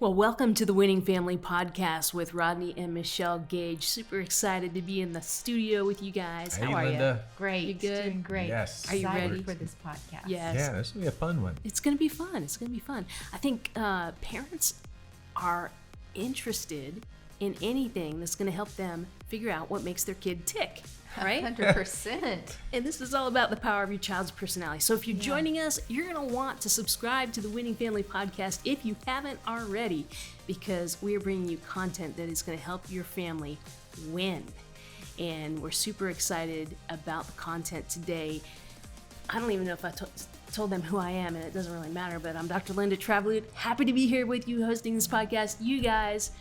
Well, welcome to the Winning Family Podcast with Rodney and Michelle Gage. Super excited to be in the studio with you guys. Hey, How are Linda. you? Great. You good? Doing great. Yes. Are you Excited ready for this podcast? Yes. Yeah, this will be a fun one. It's going to be fun. It's going to be fun. I think parents are interested in anything that's going to help them figure out what makes their kid tick, right? 100%. And this is all about the power of your child's personality. So if you're joining us, you're going to want to subscribe to the Winning Family Podcast if you haven't already, because we are bringing you content that is going to help your family win. And we're super excited about the content today. I don't even know if I told them who I am, and it doesn't really matter, but I'm Dr. Linda Travelute. Happy to be here with you hosting this podcast. You guys,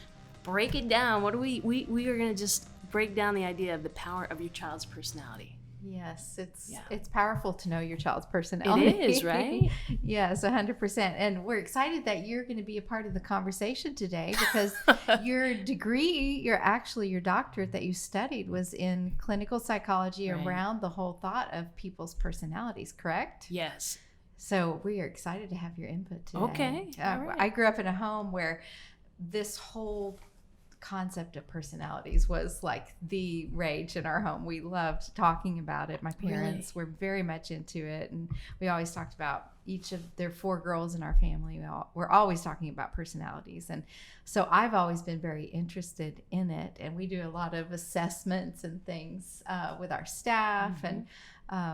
break it down. What do we are going to just break down the idea of the power of your child's personality. Yes, it's powerful to know your child's personality. It is, right? Yes, 100%. And we're excited that you're going to be a part of the conversation today because your degree, your doctorate that you studied was in clinical psychology around the whole thought of people's personalities, correct? Yes. So we are excited to have your input today. Okay. All right. I grew up in a home where this whole concept of personalities was like the rage in our home. We loved talking about it. My parents were very much into it, and we always talked about each of their 4 girls in our family. We're always talking about personalities, and so I've always been very interested in it. And we do a lot of assessments and things with our staff, and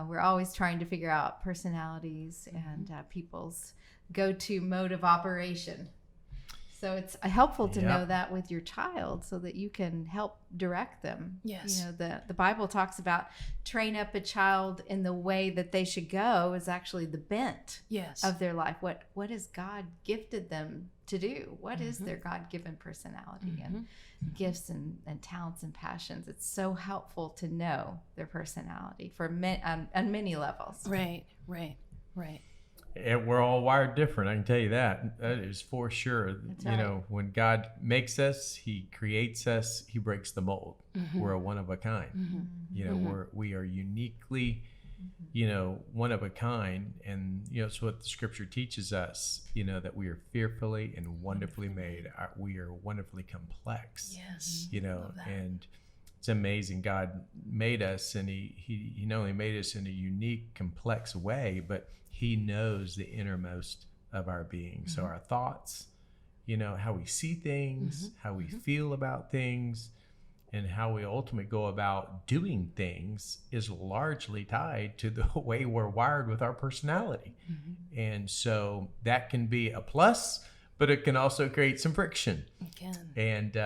we're always trying to figure out personalities and people's go-to mode of operation. So it's helpful to know that with your child so that you can help direct them. Yes. You know, the Bible talks about train up a child in the way that they should go is actually the bent of their life. What has God gifted them to do? What is their God-given personality and gifts and talents and passions? It's so helpful to know their personality on many levels. Right. And we're all wired different. I can tell you that. That is for sure. That's you know, when God makes us, He creates us, He breaks the mold. We're a one of a kind. You know, we are uniquely, you know, one of a kind. And, you know, it's what the scripture teaches us, you know, that we are fearfully and wonderfully made. We are wonderfully complex. Yes. You know, and it's amazing. God made us, and he not only made us in a unique, complex way, but He knows the innermost of our being. So our thoughts, you know, how we see things, how we feel about things, and how we ultimately go about doing things is largely tied to the way we're wired with our personality. And so that can be a plus, but it can also create some friction. It can. And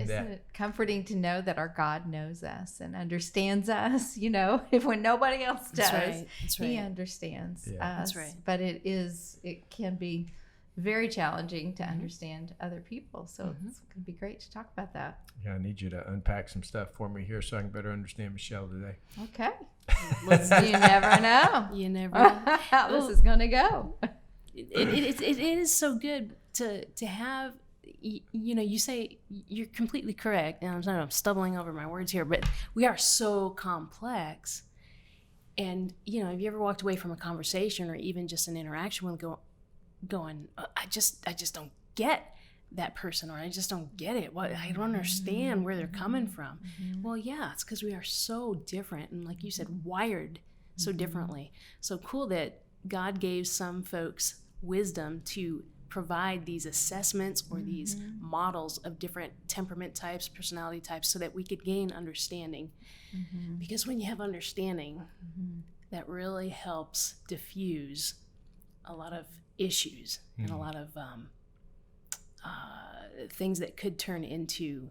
Isn't it comforting to know that our God knows us and understands us? You know, when nobody else does, That's right. He understands us. That's right. But it can be very challenging to understand other people. So it's going to be great to talk about that. yeah, I need you to unpack some stuff for me here so I can better understand Michelle today. Okay. You never know. You never know. How this is going to go. It is so good to have, you know, you say you're completely correct, and I'm stumbling over my words here, but we are so complex. And, you know, have you ever walked away from a conversation or even just an interaction with going, I just don't get that person, or I just don't get it. I don't understand where they're coming from. Well, yeah, it's because we are so different, and like you said, wired so differently. So cool that God gave some folks wisdom to provide these assessments or these models of different temperament types, personality types, so that we could gain understanding. Because when you have understanding, that really helps diffuse a lot of issues and a lot of things that could turn into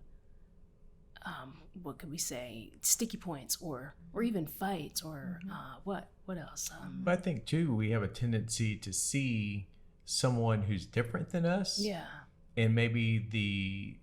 what could we say, sticky points or even fights or what else? But I think too, we have a tendency to see someone who's different than us. Yeah. And maybe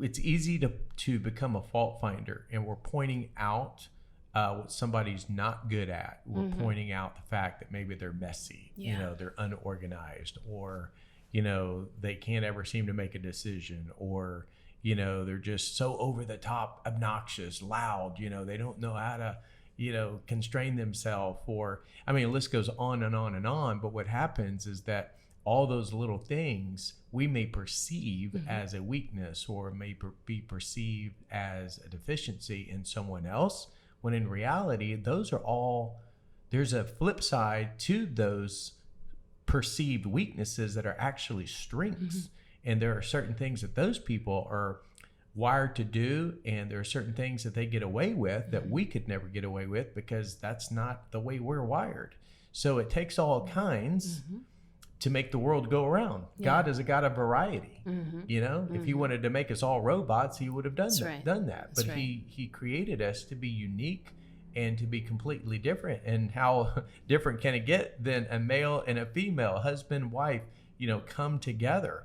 it's easy to become a fault finder, and we're pointing out what somebody's not good at. We're pointing out the fact that maybe they're messy, you know, they're unorganized, or, you know, they can't ever seem to make a decision, or, you know, they're just so over the top, obnoxious, loud, you know, they don't know how to, you know, constrain themselves, or, I mean, the list goes on and on and on. But what happens is that all those little things we may perceive as a weakness or may be perceived as a deficiency in someone else, when in reality, those are all, there's a flip side to those perceived weaknesses that are actually strengths. And there are certain things that those people are wired to do, and there are certain things that they get away with that we could never get away with because that's not the way we're wired. So it takes all kinds to make the world go around. God is a God of variety. You know, if he wanted to make us all robots, he would have done that. But he created us to be unique and to be completely different. And how different can it get than a male and a female, husband, wife, you know, come together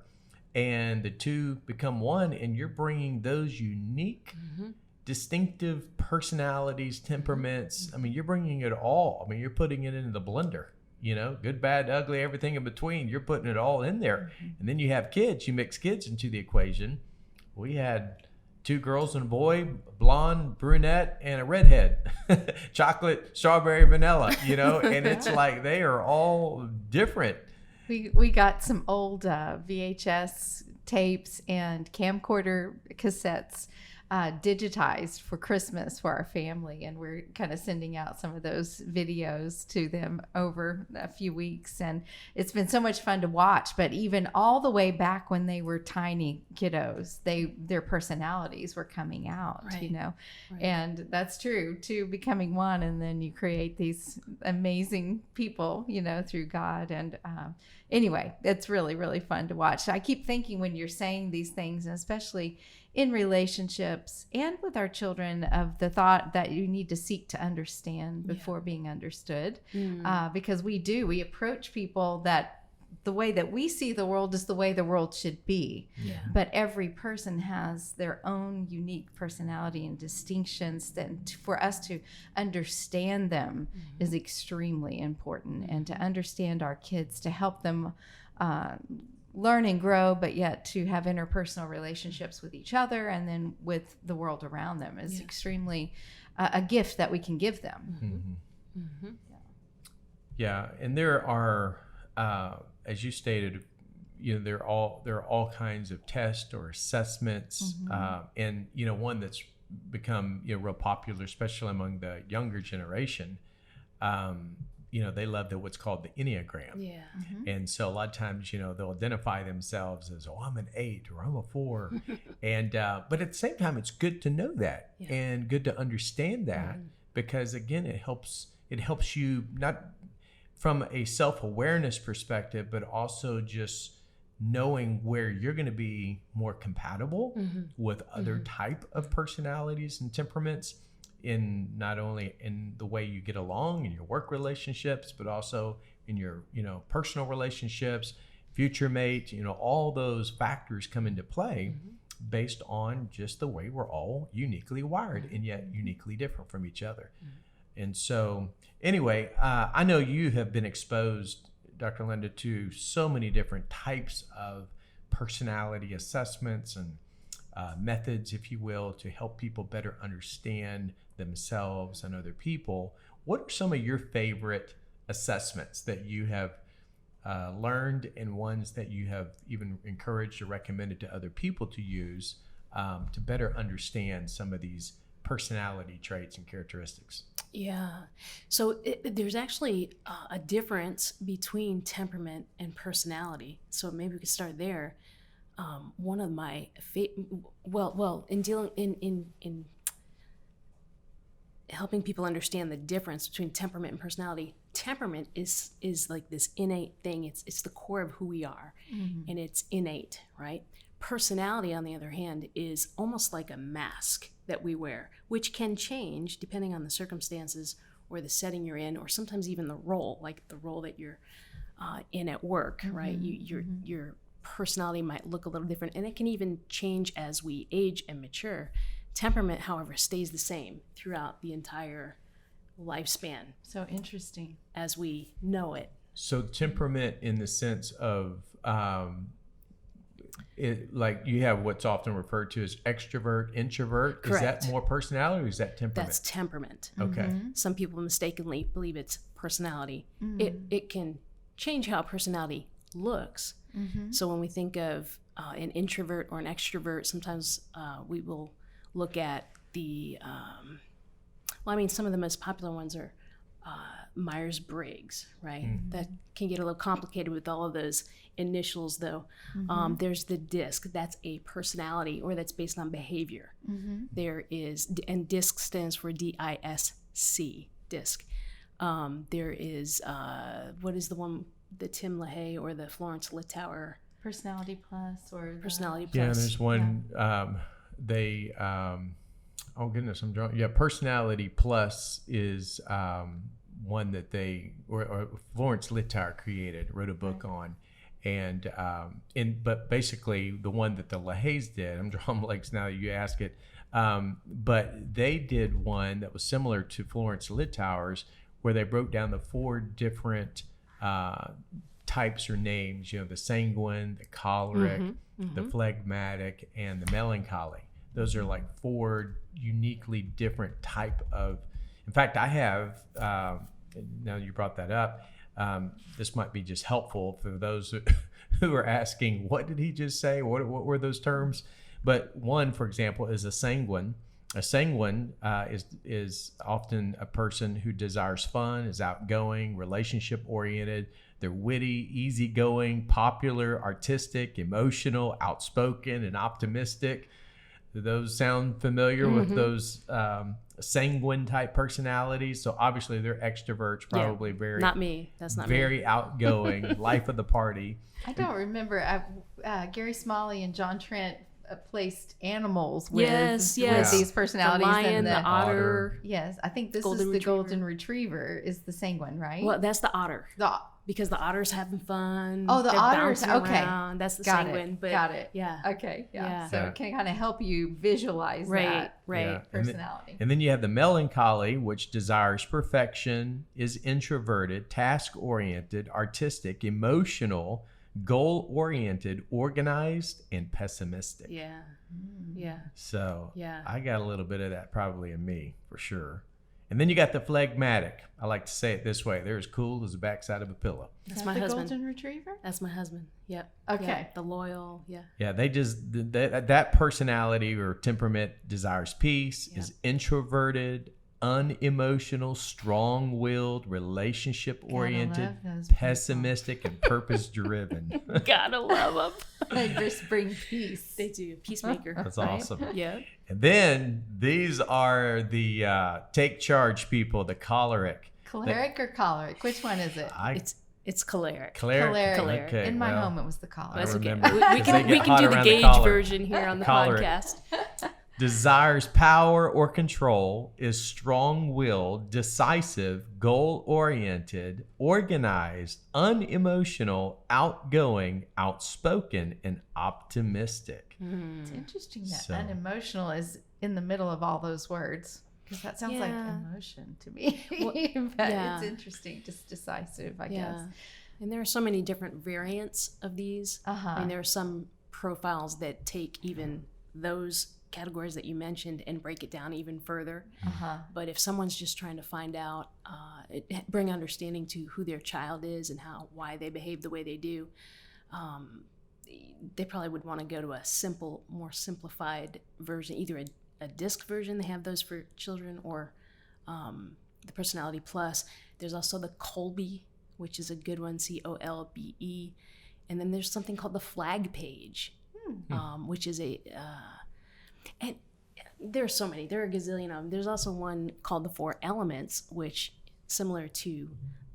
and the two become one, and you're bringing those unique, distinctive personalities, temperaments. I mean, you're bringing it all. I mean, you're putting it into the blender, you know, good, bad, ugly, everything in between. You're putting it all in there. And then you have kids, you mix kids into the equation. We had 2 girls and a boy, blonde, brunette, and a redhead, chocolate, strawberry, vanilla, you know, and it's like they are all different. We got some old VHS tapes and camcorder cassettes digitized for Christmas for our family, and we're kind of sending out some of those videos to them over a few weeks, and it's been so much fun to watch. But even all the way back when they were tiny kiddos, their personalities were coming out, you know. And that's true, two becoming one, and then you create these amazing people, you know, through God. And anyway, it's really, really fun to watch. I keep thinking when you're saying these things, and especially in relationships and with our children, of the thought that you need to seek to understand before being understood. Because we approach people that the way that we see the world is the way the world should be. But every person has their own unique personality and distinctions that for us to understand them is extremely important, and to understand our kids, to help them learn and grow, but yet to have interpersonal relationships with each other and then with the world around them is extremely a gift that we can give them. And there are, as you stated, you know, there are all kinds of tests or assessments, and you know, one that's become, you know, real popular, especially among the younger generation. You know, they love what's called the Enneagram. And so a lot of times, you know, they'll identify themselves as, oh, I'm an 8 or I'm a 4. And, but at the same time, it's good to know that and good to understand that, because again, it helps you not from a self-awareness perspective, but also just knowing where you're going to be more compatible with other type of personalities and temperaments, in not only in the way you get along in your work relationships, but also in your, you know, personal relationships, future mate, you know, all those factors come into play based on just the way we're all uniquely wired and yet uniquely different from each other. And so anyway, I know you have been exposed, Dr. Linda, to so many different types of personality assessments and methods, if you will, to help people better understand themselves and other people. What are some of your favorite assessments that you have learned, and ones that you have even encouraged or recommended to other people to use to better understand some of these personality traits and characteristics? So there's actually a difference between temperament and personality. So maybe we could start there. One of my in dealing in helping people understand the difference between temperament and personality. Temperament is like this innate thing. It's the core of who we are, and it's innate, right? Personality, on the other hand, is almost like a mask that we wear, which can change depending on the circumstances or the setting you're in, or sometimes even the role, like the role that you're in at work, right? Your personality might look a little different, and it can even change as we age and mature. Temperament, however, stays the same throughout the entire lifespan. So interesting. As we know it. So temperament in the sense of, like you have what's often referred to as extrovert, introvert. Correct. Is that more personality, or is that temperament? That's temperament. Okay. Some people mistakenly believe it's personality. It can change how personality looks. So when we think of an introvert or an extrovert, sometimes we will look at the, some of the most popular ones are Myers-Briggs, right? That can get a little complicated with all of those initials, though. There's the DISC. That's a personality, or that's based on behavior. There is, and DISC stands for DISC, DISC. There is, what is the one, the Tim LaHaye or the Florence Littauer? Personality Plus or Personality Plus. Yeah, there's one, oh goodness, I'm drunk. Yeah, Personality Plus is one that or Florence Littauer wrote a book on. But basically the one that the LaHaye's did, I'm drawing blanks now that you ask it, but they did one that was similar to Florence Littauer's, where they broke down the 4 different types or names, the sanguine, the choleric, the phlegmatic, and the melancholy. Those are like 4 uniquely different type of, in fact, I have, now you brought that up, this might be just helpful for those who are asking, what did he just say? What were those terms? But one, for example, is a sanguine. A sanguine is often a person who desires fun, is outgoing, relationship-oriented. They're witty, easygoing, popular, artistic, emotional, outspoken, and optimistic. Do those sound familiar with those sanguine-type personalities? So obviously they're extroverts, probably very... Not me. That's not very me. outgoing, life of the party. I don't remember. Gary Smalley and John Trent placed animals with these personalities. The lion, and the otter. Yes, I think this golden is the retriever. golden retriever is the sanguine, right? Well, that's the otter. Because the otter's having fun. Oh, the they're otters. bouncing Okay. around. That's the Got sanguine. it. But Got it. Yeah. Okay. Yeah. Yeah. So it can kind of help you visualize that Right. personality. And then you have the melancholy, which desires perfection, is introverted, task-oriented, artistic, emotional, goal-oriented, organized, and pessimistic. Yeah. Yeah. So Yeah. I got a little bit of that probably in me, for sure. And then you got the phlegmatic. I like to say it this way. They're as cool as the backside of a pillow. That's my husband. Golden retriever? That's my husband. Yep. Okay. Yep. The loyal. Yeah. Yeah, they just, that personality or temperament desires peace, is introverted, unemotional, strong-willed, relationship-oriented, God, I love those pessimistic, and purpose-driven. Gotta love them. They just bring peace. They do. Peacemaker. That's right? awesome. Yeah. And then these are the take charge people, the choleric. Choleric or choleric? Which one is it? It's choleric. Choleric. Choleric. Okay, In my home, it was the choleric. That's okay. remember, We 'cause they we get can hot do the around gauge collar. version here on the Choleric. podcast. Desires power or control, is strong-willed, decisive, goal-oriented, organized, unemotional, outgoing, outspoken, and optimistic. It's interesting that So- unemotional is in the middle of all those words. Because that sounds like Yeah. emotion to me. Well, but yeah. it's interesting, just decisive, I Yeah. guess. And there are so many different variants of these. Uh-huh. And there are some profiles that take even those categories that you mentioned and break it down even further. Uh-huh. But if someone's just trying to find out, bring understanding to who their child is and why they behave the way they do, they probably would want to go to a more simplified version, either a disc version. They have those for children, or the Personality Plus. There's also the Colby, which is a good one, COLBE. And then there's something called the Flag Page, which is and there are so many. There are a gazillion of them. There's also one called the 4 Elements, which similar to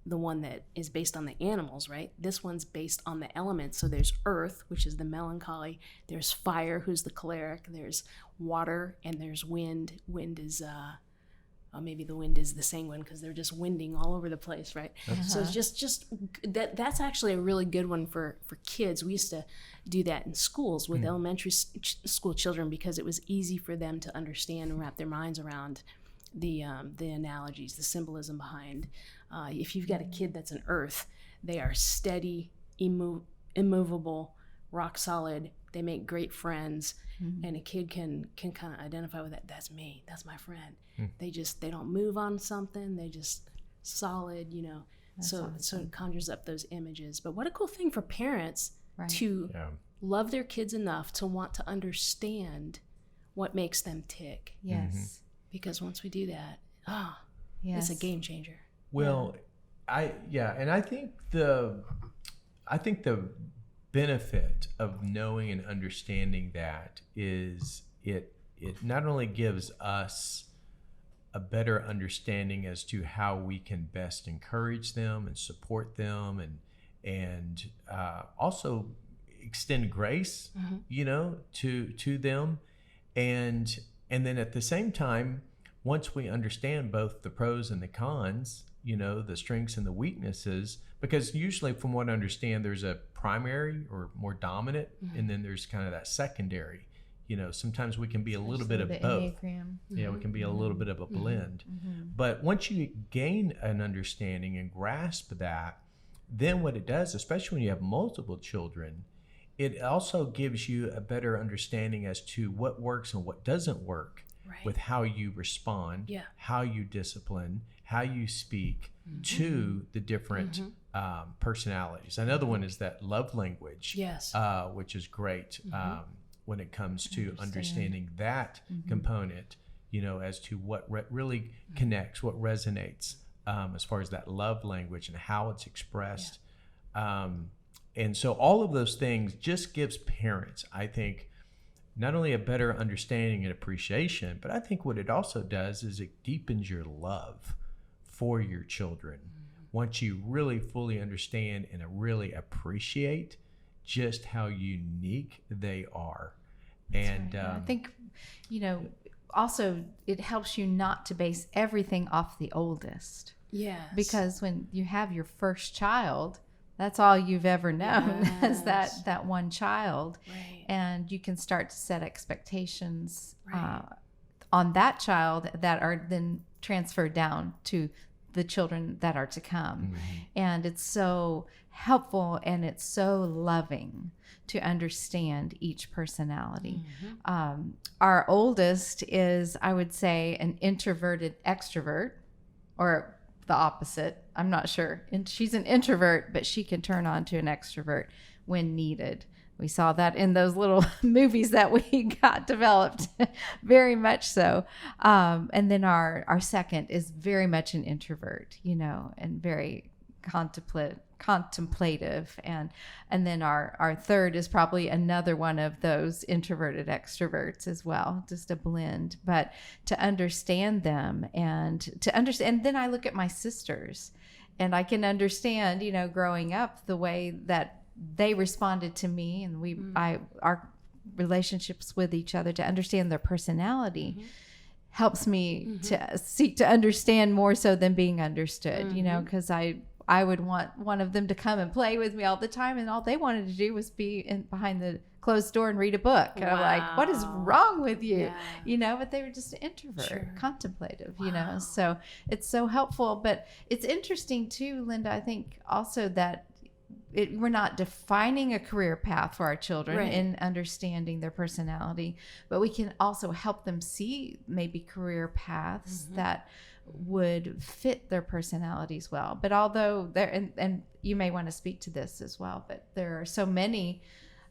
the one that is based on the animals, right? This one's based on the elements. So there's earth, which is the melancholy. There's fire, who's the choleric. There's water, and there's wind. Wind is, maybe the wind is the sanguine, because they're just winding all over the place, right? So it's just that's actually a really good one for kids. We used to do that in schools with elementary school children, because it was easy for them to understand and wrap their minds around the analogies, the symbolism behind. If you've got a kid that's an earth, they are steady, immovable, rock solid. They make great friends, and a kid can kind of identify with that. That's me. That's my friend. They don't move on something. They just solid, So it conjures up those images. But what a cool thing for parents Right. to love their kids enough to want to understand what makes them tick. Yes. Because once we do that, Yes. it's a game changer. Well, and I think the benefit of knowing and understanding that is it not only gives us a better understanding as to how we can best encourage them and support them and also extend grace, to them, and then at the same time, once we understand both the pros and the cons, the strengths and the weaknesses, because usually from what I understand, there's a primary or more dominant, and then there's kind of that secondary. Sometimes we can be a little bit of both. Enneagram. Yeah, we can be a little bit of a blend. But once you gain an understanding and grasp that, then what it does, especially when you have multiple children, it also gives you a better understanding as to what works and what doesn't work with how you respond, how you discipline, how you speak to the different personalities. Another one is that love language, which is great. When it comes to understanding that component, as to what really connects, what resonates, as far as that love language and how it's expressed. And so all of those things just gives parents, I think, not only a better understanding and appreciation, but I think what it also does is it deepens your love for your children. Once you really fully understand and really appreciate just how unique they are. And I think, also it helps you not to base everything off the oldest. Yes. Because when you have your first child, that's all you've ever known as that one child. Right. And you can start to set expectations on that child that are then transferred down to the children that are to come. And it's so helpful and it's so loving to understand each personality. Our oldest is, I would say, an introverted extrovert, or the opposite. I'm not sure. And she's an introvert, but she can turn on to an extrovert when needed. We saw that in those little movies that we got developed, very much so. And then our second is very much an introvert, and very contemplative. And then our third is probably another one of those introverted extroverts as well, just a blend. But to understand them and then I look at my sisters and I can understand, growing up, the way that they responded to me, and our relationships with each other, to understand their personality helps me to seek to understand more so than being understood, because I would want one of them to come and play with me all the time, and all they wanted to do was be behind the closed door and read a book. And I'm like, what is wrong with you? But they were just an introvert, contemplative, so it's so helpful. But it's interesting too, Linda, I think also that we're not defining a career path for our children in understanding their personality, but we can also help them see maybe career paths that would fit their personalities well. But although and you may want to speak to this as well, but there are so many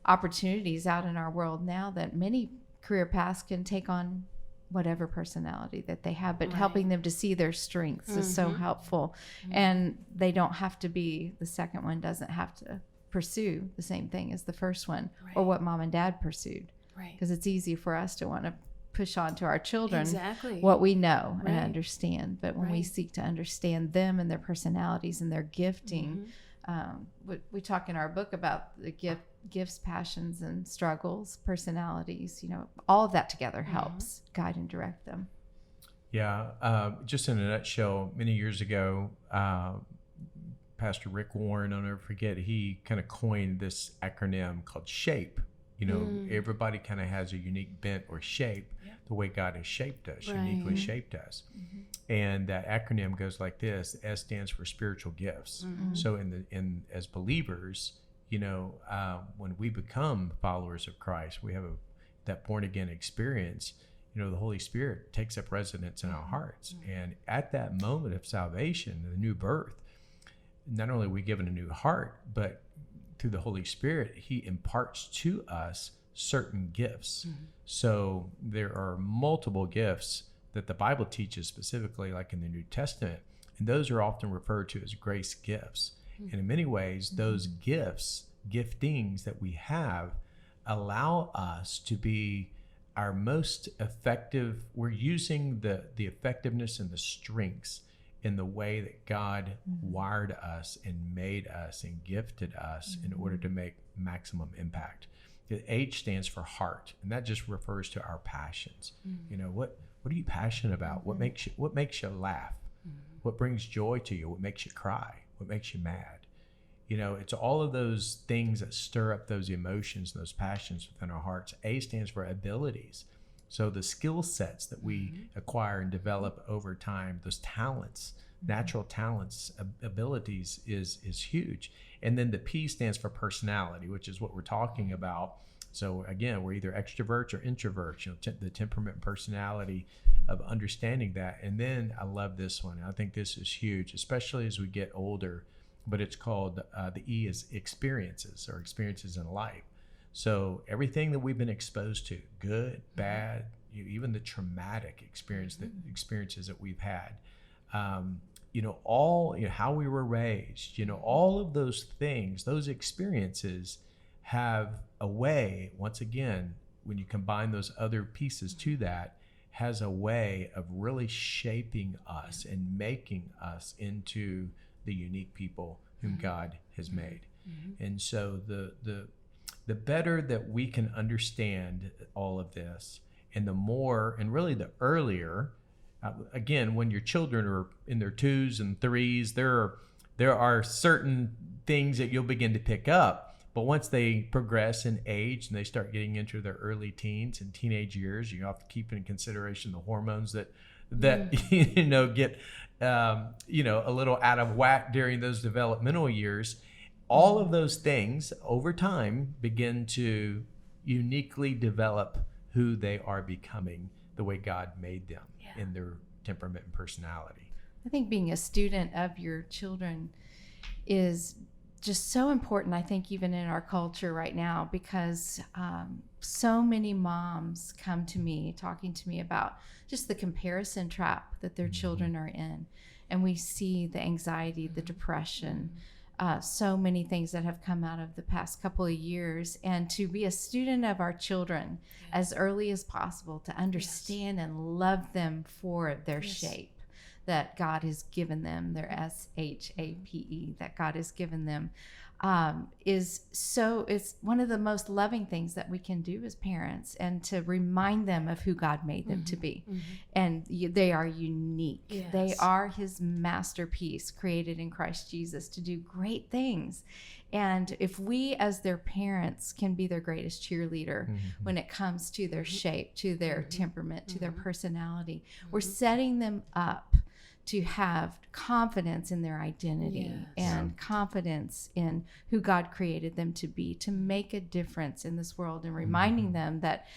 opportunities out in our world now that many career paths can take on whatever personality that they have, but helping them to see their strengths is so helpful. And they don't have to be, the second one doesn't have to pursue the same thing as the first one or what mom and dad pursued. Because it's easy for us to want to push on to our children what we know and understand. But when we seek to understand them and their personalities and their gifting, we talk in our book about the gifts, passions, and struggles, personalities, all of that together helps guide and direct them. Just in a nutshell, many years ago, Pastor Rick Warren, I'll never forget, he kind of coined this acronym called SHAPE. Everybody kind of has a unique bent or shape, the way God has shaped us, uniquely shaped us. And that acronym goes like this: S stands for spiritual gifts. So as believers, when we become followers of Christ, we have that born again experience. The Holy Spirit takes up residence in our hearts. And at that moment of salvation, the new birth, not only are we given a new heart, but through the Holy Spirit, he imparts to us certain gifts. So there are multiple gifts that the Bible teaches specifically, like in the New Testament, and those are often referred to as grace gifts. And in many ways, those giftings that we have allow us to be our most effective. We're using the effectiveness and the strengths in the way that God wired us and made us and gifted us in order to make maximum impact. The H stands for heart, and that just refers to our passions. You know, what are you passionate about? What makes you laugh? What brings joy to you? What makes you cry? What makes you mad? You know, it's all of those things that stir up those emotions, those passions within our hearts. A stands for abilities. So the skill sets that we acquire and develop over time, those talents, natural talents, abilities is huge. And then the P stands for personality, which is what we're talking about. So again, we're either extroverts or introverts, you know, the temperament and personality of understanding that. And then I love this one. I think this is huge, especially as we get older, but it's called, the E is experiences, or experiences in life. So everything that we've been exposed to, good, bad, even the traumatic experiences that we've had, you know, how we were raised, you know, all of those things, those experiences have a way, once again, when you combine those other pieces to that, has a way of really shaping us and making us into the unique people whom God has made. And so the better that we can understand all of this, and the more, and really the earlier, again, when your children are in their 2s and 3s, there are certain things that you'll begin to pick up. But once they progress in age and they start getting into their early teens and teenage years, you have to keep in consideration the hormones that you know, get you know, a little out of whack during those developmental years. All of those things over time begin to uniquely develop who they are becoming, the way God made them in their temperament and personality. I think being a student of your children is just so important, I think, even in our culture right now, because so many moms come to me talking to me about just the comparison trap that their children are in. And we see the anxiety, the depression, so many things that have come out of the past couple of years. And to be a student of our children as early as possible, to understand and love them for their shape that God has given them, their SHAPE that God has given them, it's one of the most loving things that we can do as parents, and to remind them of who God made them to be. And they are unique. They are his masterpiece, created in Christ Jesus to do great things. And if we as their parents can be their greatest cheerleader when it comes to their shape, to their temperament, to their personality, we're setting them up to have confidence in their identity and confidence in who God created them to be, to make a difference in this world, and reminding them that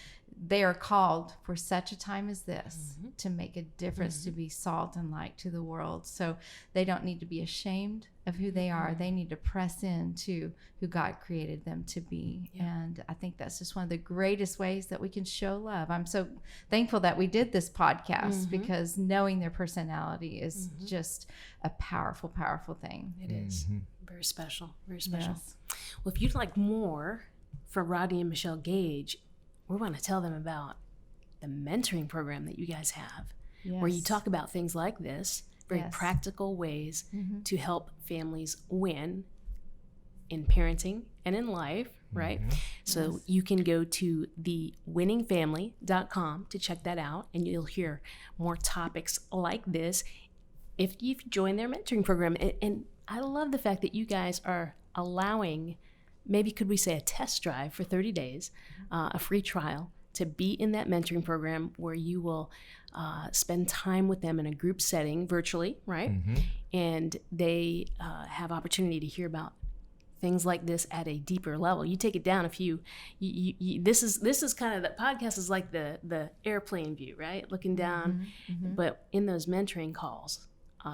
they are called for such a time as this to make a difference, to be salt and light to the world. So they don't need to be ashamed of who they are. They need to press into who God created them to be. And I think that's just one of the greatest ways that we can show love. I'm so thankful that we did this podcast, because knowing their personality is just a powerful, powerful thing. It is. Very special. Very special. Yes. Well, if you'd like more from Rodney and Michelle Gage, we want to tell them about the mentoring program that you guys have, where you talk about things like this, very practical ways to help families win in parenting and in life, right? So you can go to thewinningfamily.com to check that out, and you'll hear more topics like this if you've joined their mentoring program. And I love the fact that you guys are allowing, maybe could we say a test drive for 30 days, a free trial to be in that mentoring program, where you will spend time with them in a group setting virtually, right? And they have opportunity to hear about things like this at a deeper level. You take it down a few. This is kind of, the podcast is like the airplane view, right? Looking down, but in those mentoring calls,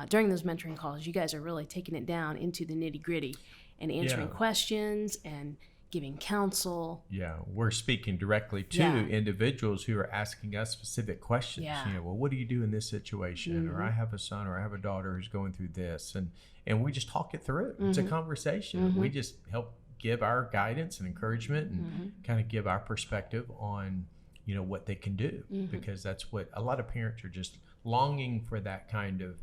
during those mentoring calls, you guys are really taking it down into the nitty gritty and answering questions and giving counsel. Yeah, we're speaking directly to individuals who are asking us specific questions. Yeah. You know, well, what do you do in this situation? Or I have a son or I have a daughter who's going through this. And we just talk it through. It's a conversation. We just help give our guidance and encouragement and kind of give our perspective on, you know, what they can do. Because that's what a lot of parents are just longing for, that kind of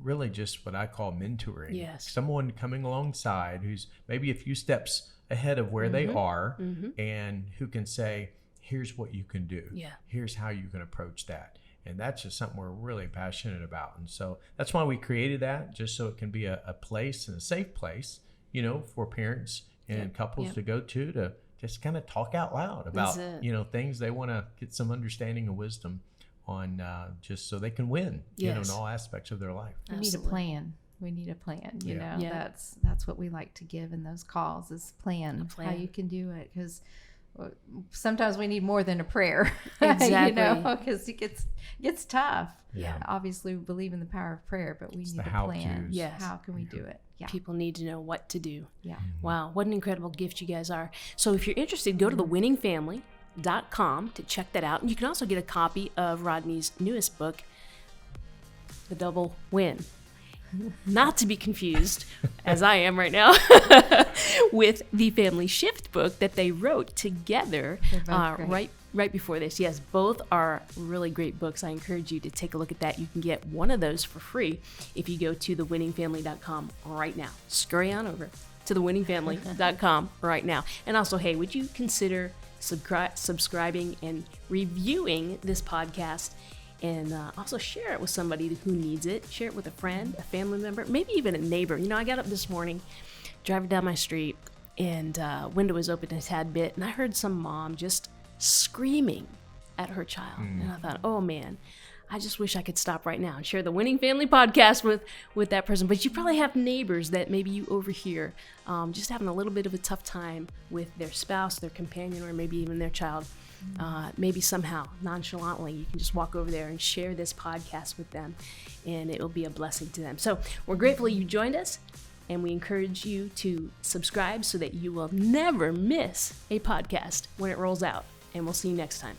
really just what I call mentoring. Yes. Someone coming alongside who's maybe a few steps ahead of where they are and who can say, here's what you can do. Yeah. Here's how you can approach that. And that's just something we're really passionate about. And so that's why we created that, just so it can be a place and a safe place, you know, for parents and couples to go to just kind of talk out loud about, you know, things they want to get some understanding and wisdom on, just so they can win, you know, in all aspects of their life. We need a plan. We need a plan. You know, that's what we like to give in those calls, is plan. How you can do it. Because sometimes we need more than a prayer. Exactly. You know, because it gets tough. Yeah. Obviously, we believe in the power of prayer, but we need a how-tos. plan. Yes. How can we do it? Yeah. People need to know what to do. Yeah. Wow, what an incredible gift you guys are. So if you're interested, go to thewinningfamily.com to check that out. And you can also get a copy of Rodney's newest book, The Double Win. Not to be confused, as I am right now, with the Family Shift book that they wrote together right before this. Yes, both are really great books. I encourage you to take a look at that. You can get one of those for free if you go to thewinningfamily.com right now. Scurry on over to thewinningfamily.com right now. And also, hey, would you consider subscribing and reviewing this podcast? And also share it with somebody who needs it. Share it with a friend, a family member, maybe even a neighbor. You know, I got up this morning, driving down my street, and window was open a tad bit, and I heard some mom just screaming at her child. And I thought, oh man, I just wish I could stop right now and share the Winning Family podcast with that person. But you probably have neighbors that maybe you overhear just having a little bit of a tough time with their spouse, their companion, or maybe even their child. Maybe somehow nonchalantly you can just walk over there and share this podcast with them, and it will be a blessing to them. So we're grateful you joined us, and we encourage you to subscribe so that you will never miss a podcast when it rolls out. And we'll see you next time.